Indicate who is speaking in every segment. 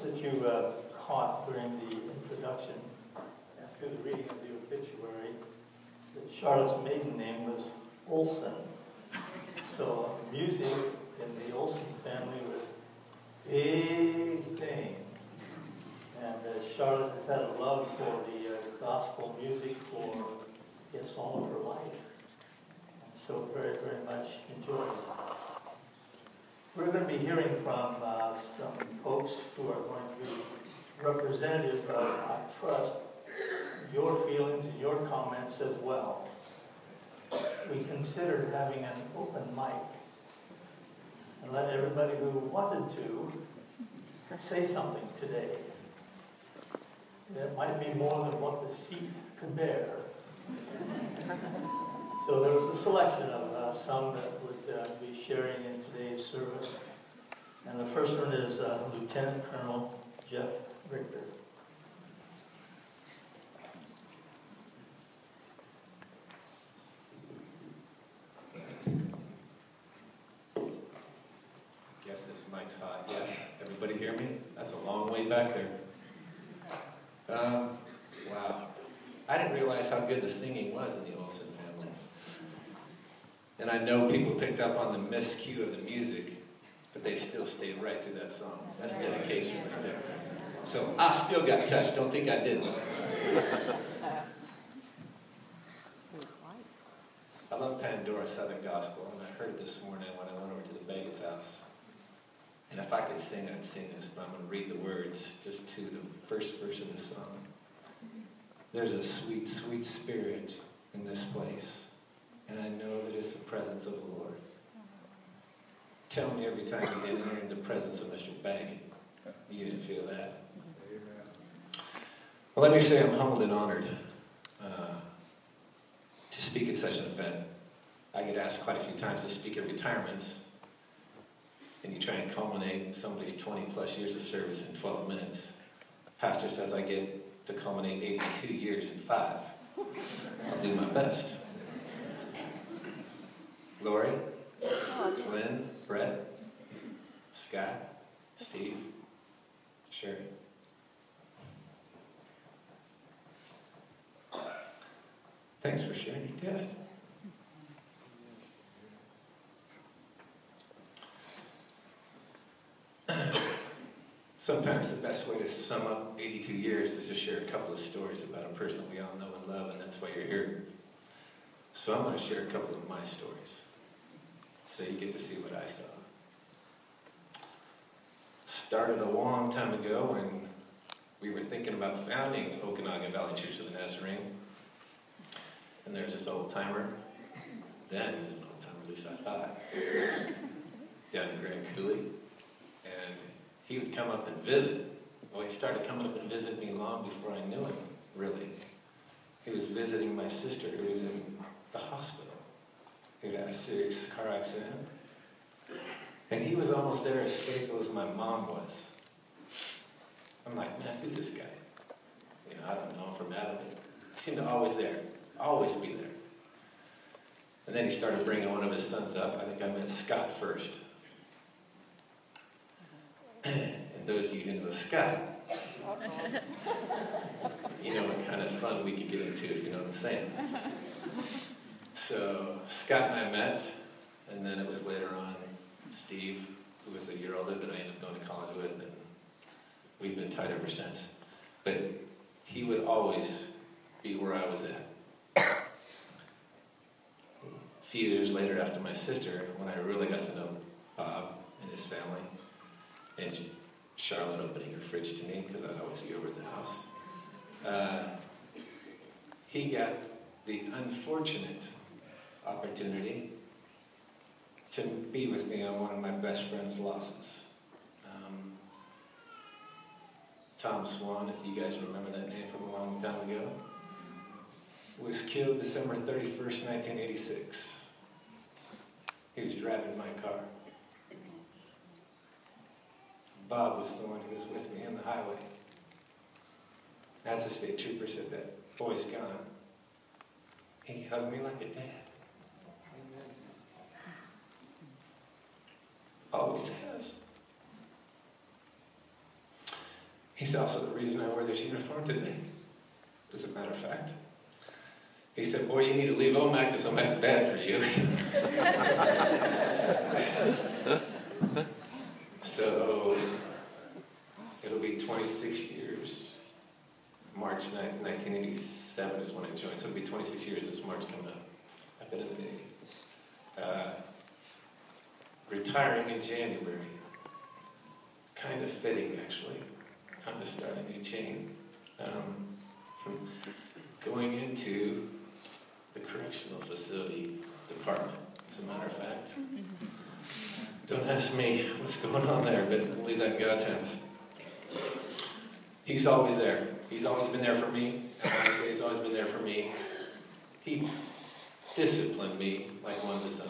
Speaker 1: That you caught during the introduction, after the reading of the obituary, Charlotte's maiden name was Olson. So music in the Olson family was a big thing. And Charlotte has had a love for the gospel music for, I guess, all of her life. And so very, very much enjoyed it. We're going to be hearing from some folks who are going to be representative of, I trust, your feelings and your comments as well. We considered having an open mic and let everybody who wanted to say something today. It might be more than what the seat could bear. So there was a selection of some that would be sharing in today's service. And the first one is Lieutenant Colonel Jeff Richter.
Speaker 2: Guess this mic's hot. Yes, everybody hear me? That's a long way back there. Wow. I didn't realize how good the singing was in the Olsen family. And I know people picked up on the miscue of the music, but they still stayed right through that song. That's dedication right there. So I still got touched. Don't think I didn't. I love Pandora Southern Gospel, and I heard it this morning when I went over to the Baggett's house. And if I could sing, I'd sing this, but I'm going to read the words just to the first verse of the song. There's a sweet, sweet spirit in this place, and I know that it's the presence of the Lord. Tell me every time you get in the presence of Mr. Baggett, you didn't feel that. Well, let me say I'm humbled and honored to speak at such an event. I get asked quite a few times to speak at retirements, and you try and culminate somebody's 20-plus years of service in 12 minutes. Pastor says I get to culminate 82 years in 5. I'll do my best. Lori, Lynn, Brett, Scott, Steve, Sherry. Thanks for sharing your dad. Sometimes the best way to sum up 82 years is to share a couple of stories about a person we all know and love, and that's why you're here. So I'm going to share a couple of my stories, so you get to see what I saw. Started a long time ago when we were thinking about founding Okanagan Valley Church of the Nazarene. And there's this old-timer, then he was an old-timer, at least I thought, down in Grand Coulee. And he would come up and visit. Well, he started coming up and visiting me long before I knew him, really. He was visiting my sister, who was in the hospital. He had a serious car accident. And he was almost there as faithful as my mom was. I'm like, man, who's this guy? You know, I don't know him from Adam. He seemed to always be there. And then he started bringing one of his sons up. I think I met Scott first. And those of you who know Scott, you know what kind of fun we could get into, if you know what I'm saying. So Scott and I met, and then it was later on Steve, who was a year older, that I ended up going to college with, and we've been tight ever since. But he would always be where I was at. A few years later, after my sister, when I really got to know Bob and his family, and Charlotte opening her fridge to me, because I'd always be over at the house, he got the unfortunate opportunity to be with me on one of my best friend's losses. Tom Swan, if you guys remember that name from a long time ago, was killed December 31st, 1986. He was driving my car. Bob was the one who was with me on the highway. As the state trooper said, that boy's gone. He hugged me like a dad. Always has. He's also the reason I wear this uniform today, as a matter of fact. He said, boy, you need to leave Omak because Omak's bad for you. So it'll be 26 years. March 1987 is when I joined. So it'll be 26 years this March coming up. I've been in the Navy. Retiring in January. Kind of fitting, actually. Kind of starting a new chain. From going into the correctional facility department, as a matter of fact. Don't ask me what's going on there, but we'll leave that in God's hands. He's always there. He's always been there for me. And when I say he's always been there for me, he disciplined me like one of his own.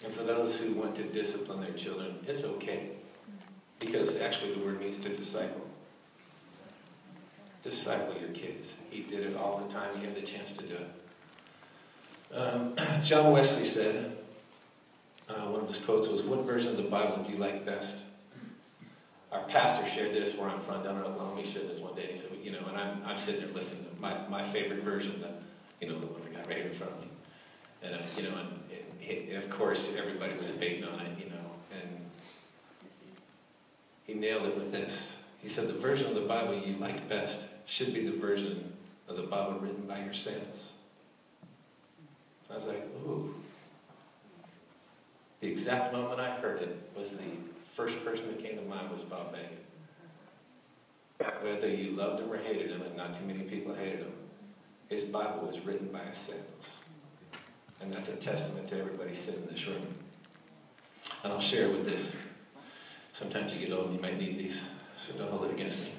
Speaker 2: And for those who want to discipline their children, it's okay. Because actually the word means to disciple. Disciple your kids. He did it all the time. He had the chance to do it. John Wesley said, one of his quotes was, what version of the Bible do you like best? Our pastor shared this where I'm from, down in Oklahoma. He shared this one day. He said, you know, and I'm sitting there listening to my favorite version, the one I got right here in front of me. And, and of course, everybody was debating on it, and he nailed it with this. He said, the version of the Bible you like best should be the version of the Bible written by your sons. I was like, ooh. The exact moment I heard it was the first person that came to mind was Bob Baggett. Whether you loved him or hated him, and not too many people hated him, his Bible was written by his sons. And that's a testament to everybody sitting in this room. And I'll share it with this. Sometimes you get old and you might need these, so don't hold it against me.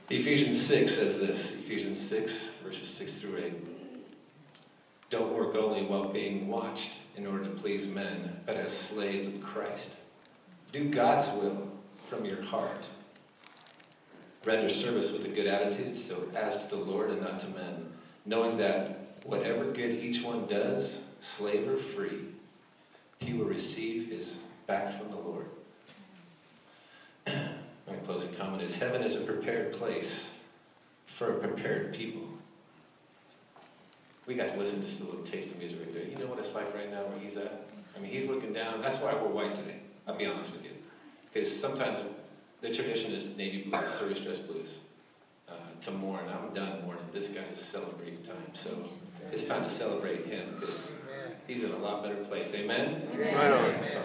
Speaker 2: Ephesians 6 says this, Ephesians 6, verses 6 through 8. Don't work only while being watched in order to please men, but as slaves of Christ. Do God's will from your heart. Render service with a good attitude, so as to the Lord and not to men, knowing that whatever good each one does, slave or free, he will receive his back from the Lord. My closing comment is, heaven is a prepared place for a prepared people. We got to listen to just a little taste of music right there. You know what it's like right now where he's at? I mean, he's looking down. That's why we're white today. I'll be honest with you. Because sometimes the tradition is navy blues, service dress blues. To mourn. I'm done mourning. This guy's celebrating time. So it's time to celebrate him because he's in a lot better place. Amen?
Speaker 3: Right on.
Speaker 2: So,